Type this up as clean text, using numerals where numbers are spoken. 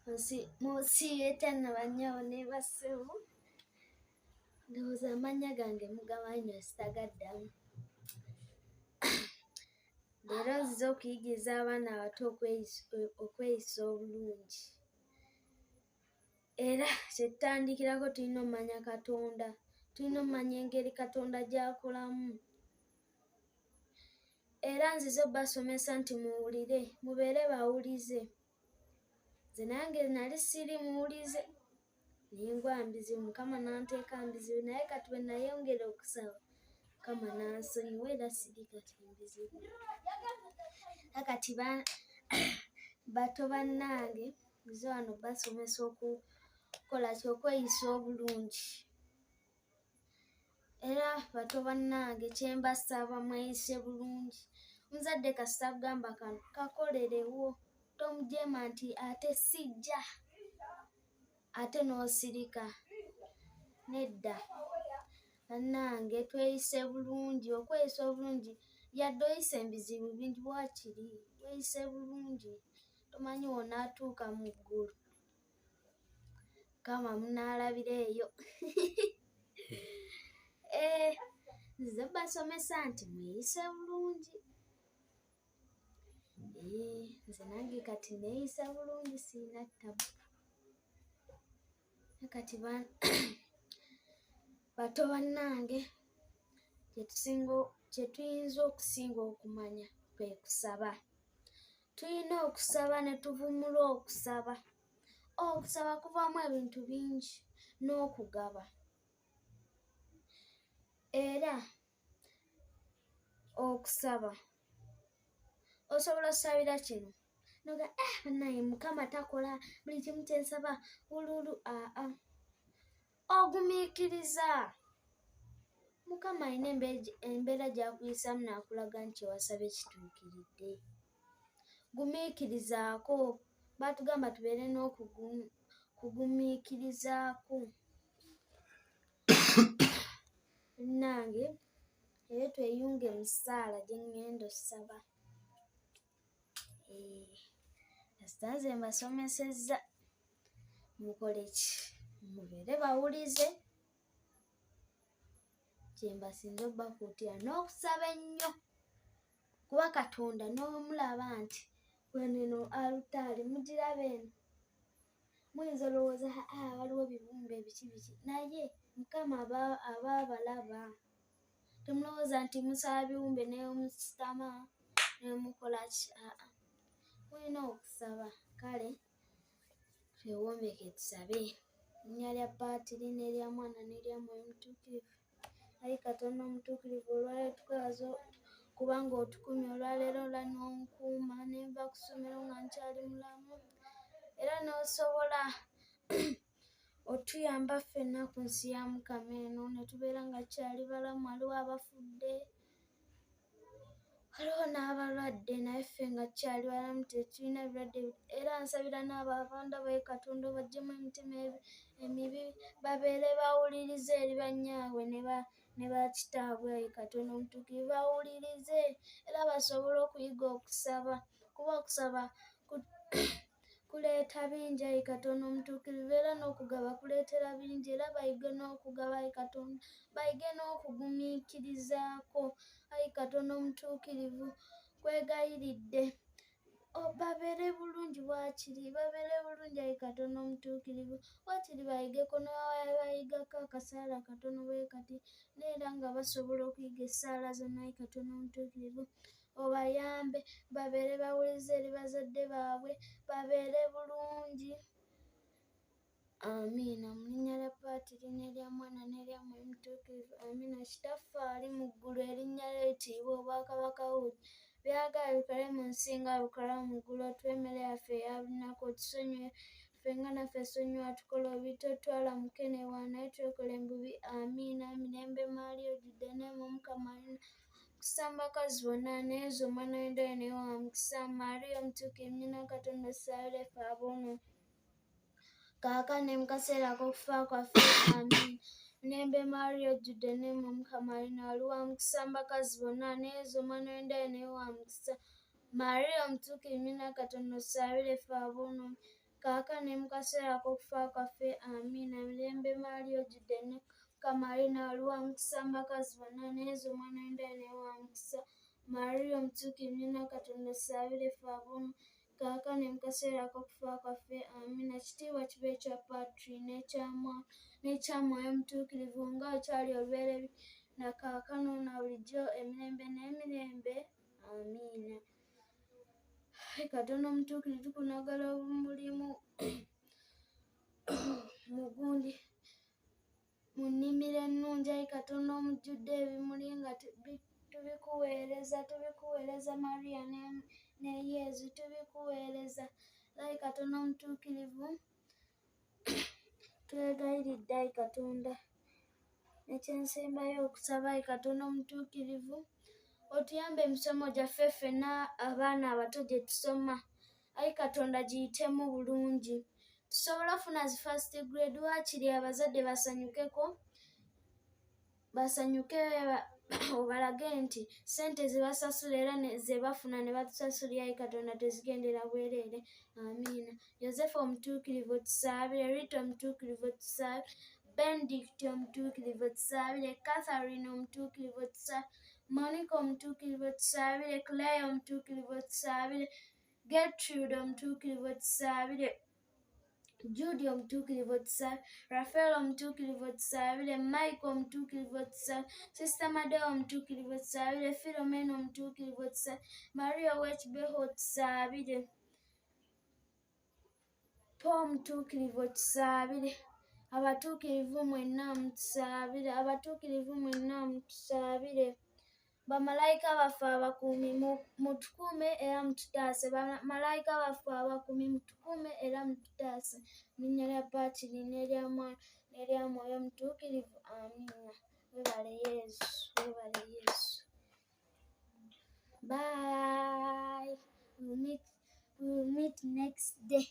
Musieta nabanyawo ne bassebo ndowooza amannya gange mugamanyi nyo sitagaddamu. Leero nzize okuyigiriza abaana abato okweyisa obulungi. Era kyetutandikirako tulina omumanya Katonda, tulina omumanya engeri Katonda gy'akolamu. Era nzize obbasomesa nti muwulire, mubeere bawulize. Nze nange nali siri muwulize, ningwa mbizibu, Mukama n'anteeka mbizibu, naye kati bwe nayongera okusaba, Mukama n'ansonyiwa era siri kati mbizibu. Kati bato bannange, nzize wano basomesa okukola ki, okweyisa obulungi. Era bato bannange kyembasaba mweyise bulungi. Omuzadde kasita akugamba kano kakolerewo, tomujeema nti ate sijja, ate n'osirika. Nedda bannange, tweyise bulungi. Okweyisa obulungi yadde oyise ebizibu bingi bwakiri, weeyise bulungi, tomanyi wonaatuuka mu ggulu. Mukama munaalabira eyo. Nzize basomesa nti mweyise bulungi. Nze nange kati neeyisa bulungi, siina ttabu. Kati bato bannange, kye tuyinza okusinga okumanya kwe kusaba. Tulina okusaba ne tuvumula okusaba. Okusaba kuvaamu ebintu bingi, n'okugaba. Era okusaba osobola osabira kino noga bannange Mukama takola buli kimu kye nsaba wululu. Ogumiikiriza. Mukama alina embeera gy'akuyisamu n'akulaga nti ewasabye kituukiridde. Gumiikirizaako. Batugamba tubeere n'okugumiikirizaako. Bannange, era tweyunge mu ssaala gye ŋŋenda ossaba. Kasita nze mbasomesezza, mukole ki? Mubeere bawulize. Kye mbasinze obbakuutira n'okusaba ennyo. Kuba Katonda n'omulaba nti weno alutaali mugiraba eno. Muyinza olowooza waliwo ebibumbe biki biki, naye Mukama aba abalaba. Temulowooza nti musaba biwumbe ne musitama ne mukola ki. Mulina okusaba. Kale twewombeke tusabe. Linnya lya Paatiri n'erya Mwana n'erya Mwoyo Mutuukirivu. Ayi Katonda omutuukirivu, olwaleero tukwebaza kubanga otukumye olwaleero n'onkuuma ne nva ku ssomero nga nkyali mulamu. Era n'osobola otuyamba ffenna ku nsi ya Mukama eno ne tubeera nga kyali balamu. Waliwo abafudde, waliwo n'abalwadde, naye ffe nga kyali balamu tetulina birwadde. Era nsabira n'abo abandaba, Ayi Katonda obaggyemu emitima emibi, babeere bawulirize eri bannyaabwe ne bakitaabwe. Ayi Katonda omutuukirivu, bawulirize era basobole okuyiga okusaba, kuba okusaba kuleeta bingi. Ayi Katonda omutuukirivu, era n'okugaba kuleetera bingi. Era bayige n'okugaba. Ayi Katonda, bayige n'okugumiikirizaako. Ayi Katonda omutuukirivu, kwegayiridde babeere bulungi bwakiri, babeere bulungi. Ayi Katonda omutuukirivu, bwakiri bayigeko bayigako akasaala katono bwe kati, n'era nga basobola okuyiga essaala zonna. Ayi Katonda omutuukirivu, obayambe babeere bawulize eri bazadde baabwe, babeere bulungi. Amiina. Mu linnya lya Paatiri n'erya Mwana n'erya Mwoyo Mutuukirivu. Amiina. Kitaffe ali mu ggulu, erinnya lyo litiibwe, obwakabaka bwo byagala bikole mu nsi nga bikola mu ggulu. Otuwe emmere yaffe eya buli lunaku, otusonyiwe ffenga naffe tusonyiwa tukola obubi, totwala mu kukenebwa naye twekole mu bubi. Amiina. Mirembe Maaliya ojjudde neema, Mukama ali naawe, mukisa mu bakazi bonna, n'Yesu omwana w'endoye naye wa mukisa. Maaliya omutuukirivu, nnyina Katonda, otusabire ffe aboonoonyi, kaakano ne mu kaseera ak'okufa kwaffe. Amiina. Mirembe Maaliya ojjudde neema, Mukama ali naawe, oli wa mukisa mu bakazi bonna, ne Yesu omwana w'endoye naye wa mukisa. Maaliya omutuukirivu, nnyina Katonda, otusabire ffe aboonoonyi, kaakano mu kaseera ak'okufa kwaffe amiina mirembe maali ojjudde ne kamalina waliwo mukisa mbakazi bonna neezo omwana w'endala ne wa mukisa Maria omutuukirivu nnyina Katonda saabire ffe ab'omu kaakano mu kaseera ak'okufa kwaffe amiina ekitiibwa kibe ekya Patri n'ekya Mwoyo Omutuukirivu nga okyali olubereberye na kaakano na bulijjo emirembe n'emirembe amiina. Katonda omutuukirivu tukunagala obumulimu mugundi mu nnimiro ennungi ayi Katonda omujjudde ebimuli nga tubikuweereza Maria ne Yezu tubikuweereza ayi Katonda omutuukirivu twegayiridde ayi Katonda ekyensembayo okusaba ayi Katonda omutuukirivu otuyambe emisomo gyaffe ffenna abaana abato gye tusoma ayi Katonda giyitemu bulungi tusobola ofuna zi first grade waakiri abazadde basanyuke obalage nti ssente ze basasula era ze bafuna ne batusasulira ayi Katonda tezigendera bwereere amiina. Yosefu omutuukirivu otusaabire, Rita omutuukirivu otusaabire, Benedict omutuukirivu otusaabire, Catherine omutuukirivu otusaabire, Monica omutuukirivu otusaabire, Claire omutuukirivu otusaabire, Gertrude omutuukirivu otusaabire, Judy omutuukirivu otusaabire, Raphael omutuukirivu otusaabire, Michael omutuukirivu otusaabire, Sister Madeo omutuukirivu otusaabire, Philomena omutuukirivu otusaabire, Maria ow'ekibeho otusaabire, Paul omutuukirivu otusaabire, abatuukirivu mwenna mutusaabire, abatuukirivu mwenna mutusaabire. Bamalayika baffe abakuumi mutukuume era mututaase, bamalayika baffe abakuumi mutukuume era mututaase. Mu linnya lya Paatiri n'erya Mwana n'erya Mwoyo Omutuukirivu amiina. Weebale Yesu, weebale Yesu. Bye. We'll meet next day.